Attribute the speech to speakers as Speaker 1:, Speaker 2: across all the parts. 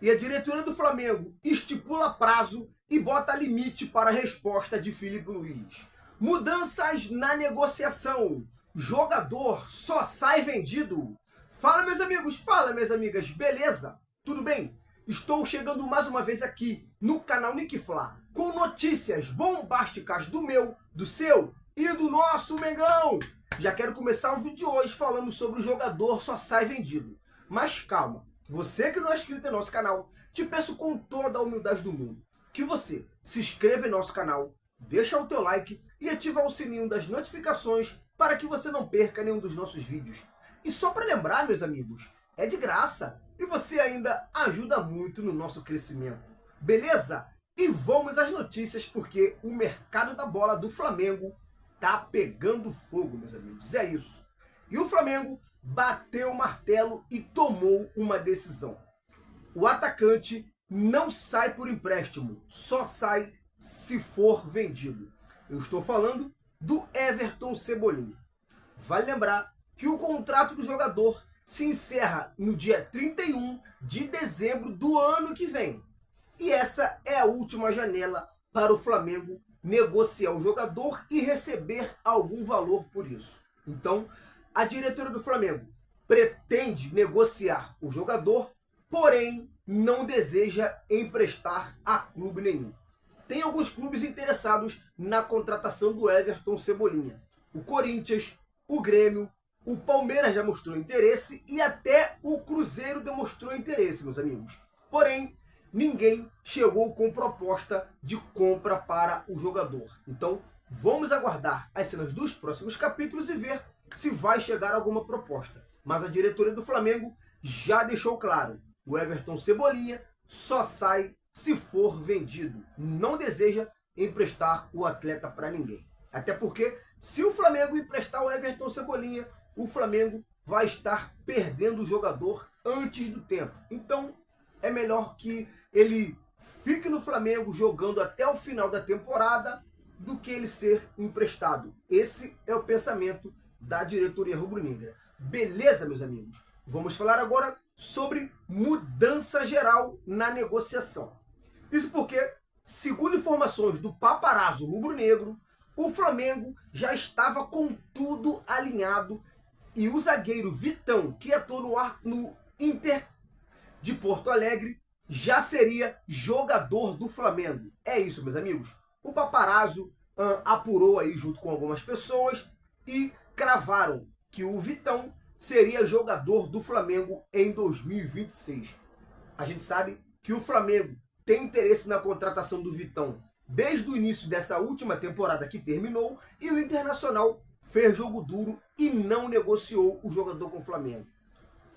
Speaker 1: E a diretoria do Flamengo estipula prazo e bota limite para a resposta de Filipe Luís. Mudanças na negociação. Jogador só sai vendido. Fala, meus amigos, fala, minhas amigas, beleza? Tudo bem? Estou chegando mais uma vez aqui no canal Nick Fla com notícias bombásticas do meu, do seu e do nosso Mengão. Já quero começar o vídeo de hoje falando sobre o jogador só sai vendido. Mas calma, você que não é inscrito em nosso canal, te peço com toda a humildade do mundo que você se inscreva em nosso canal, deixa o teu like e ativa o sininho das notificações para que você não perca nenhum dos nossos vídeos. E só para lembrar, meus amigos, é de graça e você ainda ajuda muito no nosso crescimento. Beleza? E vamos às notícias, porque o mercado da bola do Flamengo tá pegando fogo, meus amigos. É isso. E o Flamengo bateu o martelo e tomou uma decisão. O atacante não sai por empréstimo, só sai se for vendido. Eu estou falando do Everton Cebolinha. Vale lembrar que o contrato do jogador se encerra no dia 31 de dezembro do ano que vem. E essa é a última janela para o Flamengo negociar o jogador e receber algum valor por isso. Então, a diretoria do Flamengo pretende negociar o jogador, porém não deseja emprestar a clube nenhum. Tem alguns clubes interessados na contratação do Everton Cebolinha. O Corinthians, o Grêmio, o Palmeiras já mostrou interesse e até o Cruzeiro demonstrou interesse, meus amigos. Porém, ninguém chegou com proposta de compra para o jogador. Então, vamos aguardar as cenas dos próximos capítulos e ver se vai chegar alguma proposta. Mas a diretoria do Flamengo já deixou claro: o Everton Cebolinha só sai se for vendido. Não deseja emprestar o atleta para ninguém. Até porque, se o Flamengo emprestar o Everton Cebolinha, o Flamengo vai estar perdendo o jogador antes do tempo. Então, é melhor que ele fique no Flamengo jogando até o final da temporada do que ele ser emprestado. Esse é o pensamento da diretoria rubro-negra. Beleza, meus amigos? Vamos falar agora sobre mudança geral na negociação. Isso porque, segundo informações do paparazzo rubro-negro, o Flamengo já estava com tudo alinhado e o zagueiro Vitão, que atuou no Inter de Porto Alegre, já seria jogador do Flamengo. É isso, meus amigos. O paparazzo apurou aí junto com algumas pessoas e cravaram que o Vitão seria jogador do Flamengo em 2026. A gente sabe que o Flamengo tem interesse na contratação do Vitão desde o início dessa última temporada que terminou, e o Internacional fez jogo duro e não negociou o jogador com o Flamengo.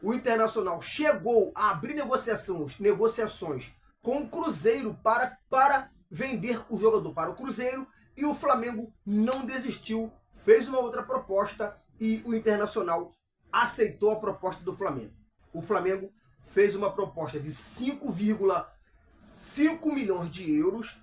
Speaker 1: O Internacional chegou a abrir negociações com o Cruzeiro para vender o jogador para o Cruzeiro, e o Flamengo não desistiu, fez uma outra proposta e o Internacional aceitou a proposta do Flamengo. O Flamengo fez uma proposta de 5,5 milhões de euros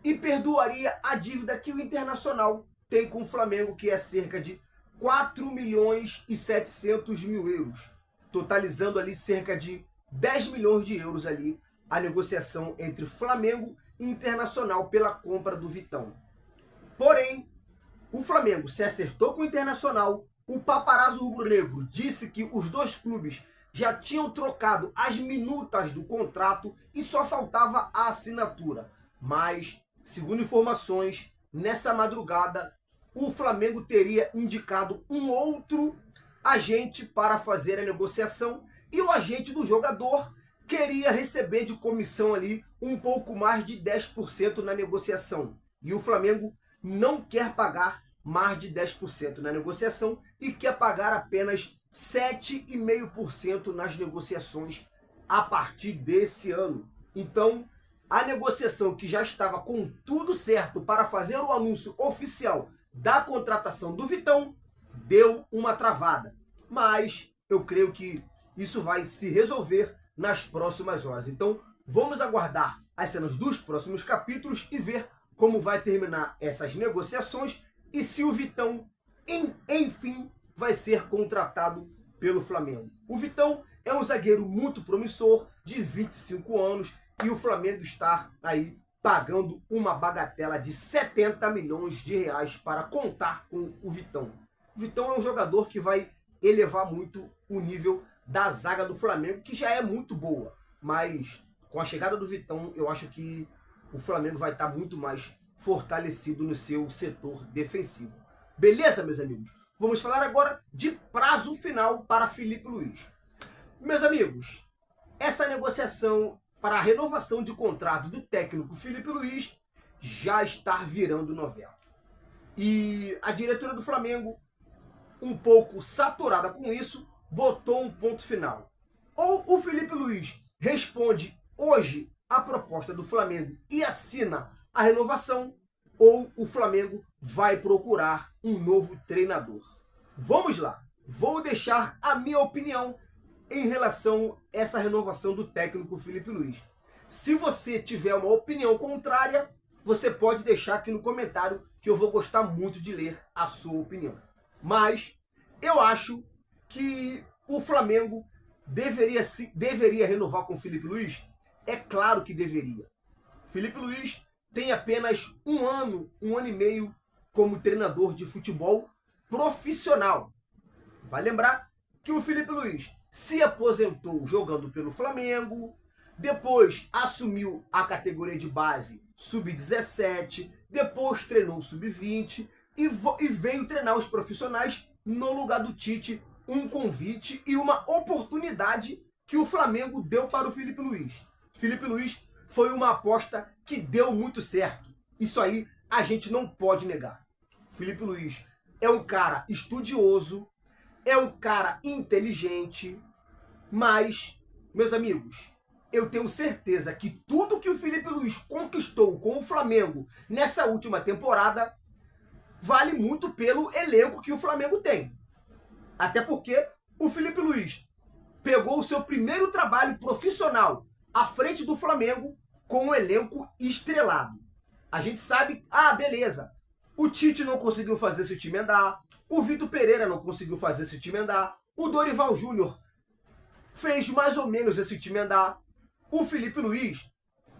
Speaker 1: e perdoaria a dívida que o Internacional tem com o Flamengo, que é cerca de 4 milhões e 700 mil euros, totalizando ali cerca de 10 milhões de euros ali a negociação entre Flamengo e Internacional pela compra do Vitão. Porém, o Flamengo se acertou com o Internacional. O paparazzo rubro-negro disse que os dois clubes já tinham trocado as minutas do contrato e só faltava a assinatura. Mas, segundo informações, nessa madrugada, o Flamengo teria indicado um outro agente para fazer a negociação, e o agente do jogador queria receber de comissão ali um pouco mais de 10% na negociação. E o Flamengo não quer pagar mais de 10% na negociação e quer pagar apenas 7,5% nas negociações a partir desse ano. Então, a negociação, que já estava com tudo certo para fazer o anúncio oficial da contratação do Vitão, deu uma travada. Mas eu creio que isso vai se resolver nas próximas horas. Então, vamos aguardar as cenas dos próximos capítulos e ver como vai terminar essas negociações e se o Vitão, enfim, vai ser contratado pelo Flamengo. O Vitão é um zagueiro muito promissor, de 25 anos, e o Flamengo está aí pagando uma bagatela de 70 milhões de reais para contar com o Vitão. O Vitão é um jogador que vai elevar muito o nível da zaga do Flamengo, que já é muito boa, mas com a chegada do Vitão, eu acho que o Flamengo vai estar muito mais fortalecido no seu setor defensivo. Beleza, meus amigos? Vamos falar agora de prazo final para Filipe Luís. Meus amigos, essa negociação para a renovação de contrato do técnico Filipe Luís já está virando novela. E a diretoria do Flamengo, um pouco saturada com isso, botou um ponto final. Ou o Filipe Luís responde hoje à proposta do Flamengo e assina a renovação, ou o Flamengo vai procurar um novo treinador. Vamos lá, vou deixar a minha opinião em relação a essa renovação do técnico Filipe Luís. Se você tiver uma opinião contrária, você pode deixar aqui no comentário que eu vou gostar muito de ler a sua opinião. Mas eu acho que o Flamengo deveria renovar com o Filipe Luís. É claro que deveria. Filipe Luís tem apenas um ano e meio como treinador de futebol profissional. Vai lembrar que o Filipe Luís se aposentou jogando pelo Flamengo, depois assumiu a categoria de base sub-17, depois treinou o sub-20 e veio treinar os profissionais no lugar do Tite, um convite e uma oportunidade que o Flamengo deu para o Filipe Luís. Filipe Luís foi uma aposta que deu muito certo. Isso aí a gente não pode negar. Filipe Luís é um cara estudioso, é um cara inteligente, mas, meus amigos, eu tenho certeza que tudo que o Filipe Luís conquistou com o Flamengo nessa última temporada vale muito pelo elenco que o Flamengo tem. Até porque o Filipe Luís pegou o seu primeiro trabalho profissional à frente do Flamengo com um elenco estrelado. A gente sabe, beleza, o Tite não conseguiu fazer esse time andar, o Vitor Pereira não conseguiu fazer esse time andar, o Dorival Júnior fez mais ou menos esse time andar, o Filipe Luís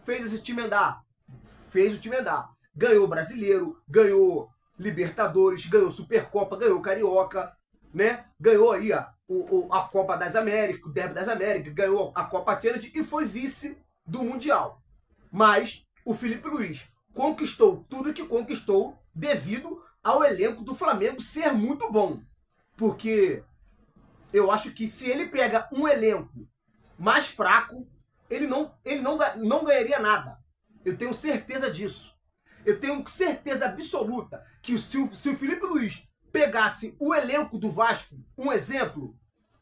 Speaker 1: fez esse time andar, fez o time andar. Ganhou o Brasileiro, ganhou Libertadores, ganhou Supercopa, ganhou Carioca, né? Ganhou aí a Copa das Américas, o Derby das Américas, ganhou a Copa Kennedy e foi vice do Mundial. Mas o Filipe Luís conquistou tudo que conquistou devido ao elenco do Flamengo ser muito bom. Porque eu acho que se ele pega um elenco mais fraco, ele não ganharia nada. Eu tenho certeza disso. Eu tenho certeza absoluta que se o Filipe Luís pegasse o elenco do Vasco, um exemplo,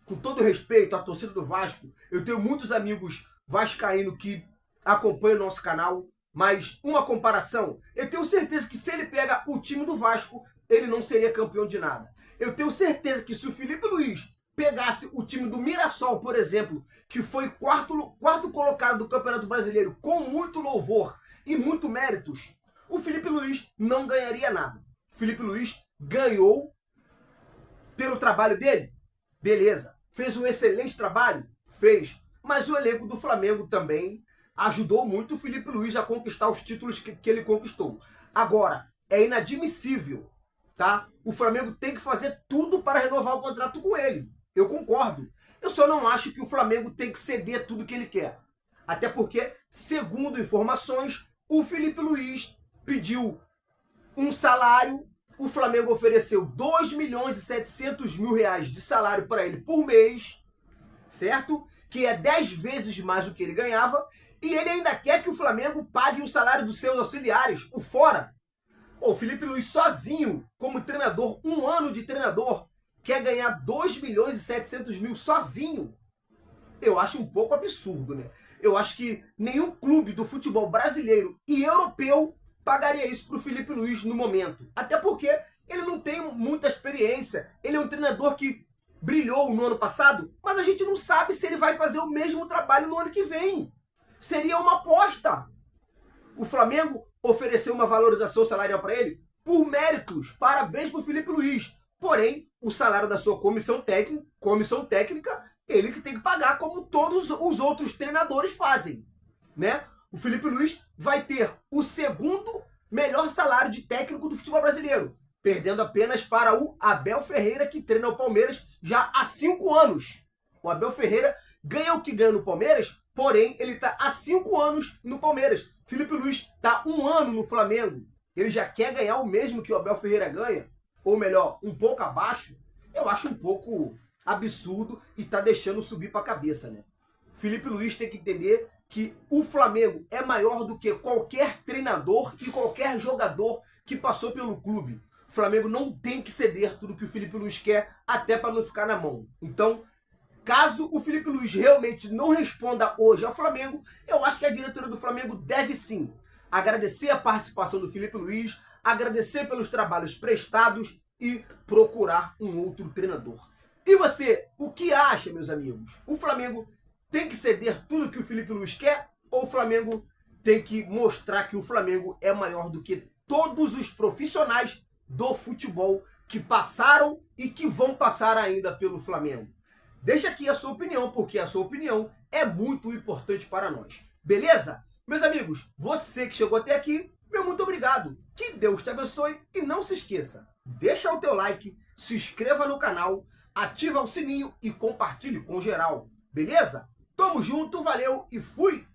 Speaker 1: com todo respeito à torcida do Vasco, eu tenho muitos amigos vascaínos que acompanham o nosso canal, mas uma comparação, eu tenho certeza que se ele pega o time do Vasco, ele não seria campeão de nada. Eu tenho certeza que se o Filipe Luís pegasse o time do Mirassol, por exemplo, que foi quarto colocado do Campeonato Brasileiro, com muito louvor e muito méritos, o Filipe Luís não ganharia nada. O Filipe Luís ganhou pelo trabalho dele? Beleza. Fez um excelente trabalho? Fez. Mas o elenco do Flamengo também ajudou muito o Filipe Luís a conquistar os títulos que ele conquistou. Agora, é inadmissível, tá? O Flamengo tem que fazer tudo para renovar o contrato com ele. Eu concordo. Eu só não acho que o Flamengo tem que ceder tudo que ele quer. Até porque, segundo informações, o Filipe Luís pediu um salário, o Flamengo ofereceu 2.700.000 reais de salário para ele por mês, certo? Que é 10 vezes mais do que ele ganhava, e ele ainda quer que o Flamengo pague o salário dos seus auxiliares, o fora. O Filipe Luís sozinho, como treinador, um ano de treinador, quer ganhar 2.700.000 sozinho. Eu acho um pouco absurdo, né? Eu acho que nenhum clube do futebol brasileiro e europeu pagaria isso para o Filipe Luís no momento. Até porque ele não tem muita experiência. Ele é um treinador que brilhou no ano passado, mas a gente não sabe se ele vai fazer o mesmo trabalho no ano que vem. Seria uma aposta. O Flamengo ofereceu uma valorização salarial para ele por méritos. Parabéns para o Filipe Luís. Porém, o salário da sua comissão técnica ele que tem que pagar como todos os outros treinadores fazem, né? O Felipe Luiz vai ter o segundo melhor salário de técnico do futebol brasileiro, perdendo apenas para o Abel Ferreira, que treina o Palmeiras já há 5 anos. O Abel Ferreira ganha o que ganha no Palmeiras, porém ele está há 5 anos no Palmeiras. Felipe Luiz está 1 ano no Flamengo. Ele já quer ganhar o mesmo que o Abel Ferreira ganha, ou melhor, um pouco abaixo. Eu acho um pouco absurdo e está deixando subir para a cabeça, né? Felipe Luiz tem que entender que o Flamengo é maior do que qualquer treinador e qualquer jogador que passou pelo clube. O Flamengo não tem que ceder tudo que o Felipe Luiz quer, até para não ficar na mão. Então, caso o Felipe Luiz realmente não responda hoje ao Flamengo, eu acho que a diretoria do Flamengo deve sim agradecer a participação do Felipe Luiz, agradecer pelos trabalhos prestados e procurar um outro treinador. E você, o que acha, meus amigos? O Flamengo tem que ceder tudo que o Felipe Luiz quer, ou o Flamengo tem que mostrar que o Flamengo é maior do que todos os profissionais do futebol que passaram e que vão passar ainda pelo Flamengo? Deixa aqui a sua opinião, porque a sua opinião é muito importante para nós. Beleza? Meus amigos, você que chegou até aqui, meu muito obrigado. Que Deus te abençoe e não se esqueça, deixa o teu like, se inscreva no canal, ativa o sininho e compartilhe com geral. Beleza? Tamo junto, valeu e fui!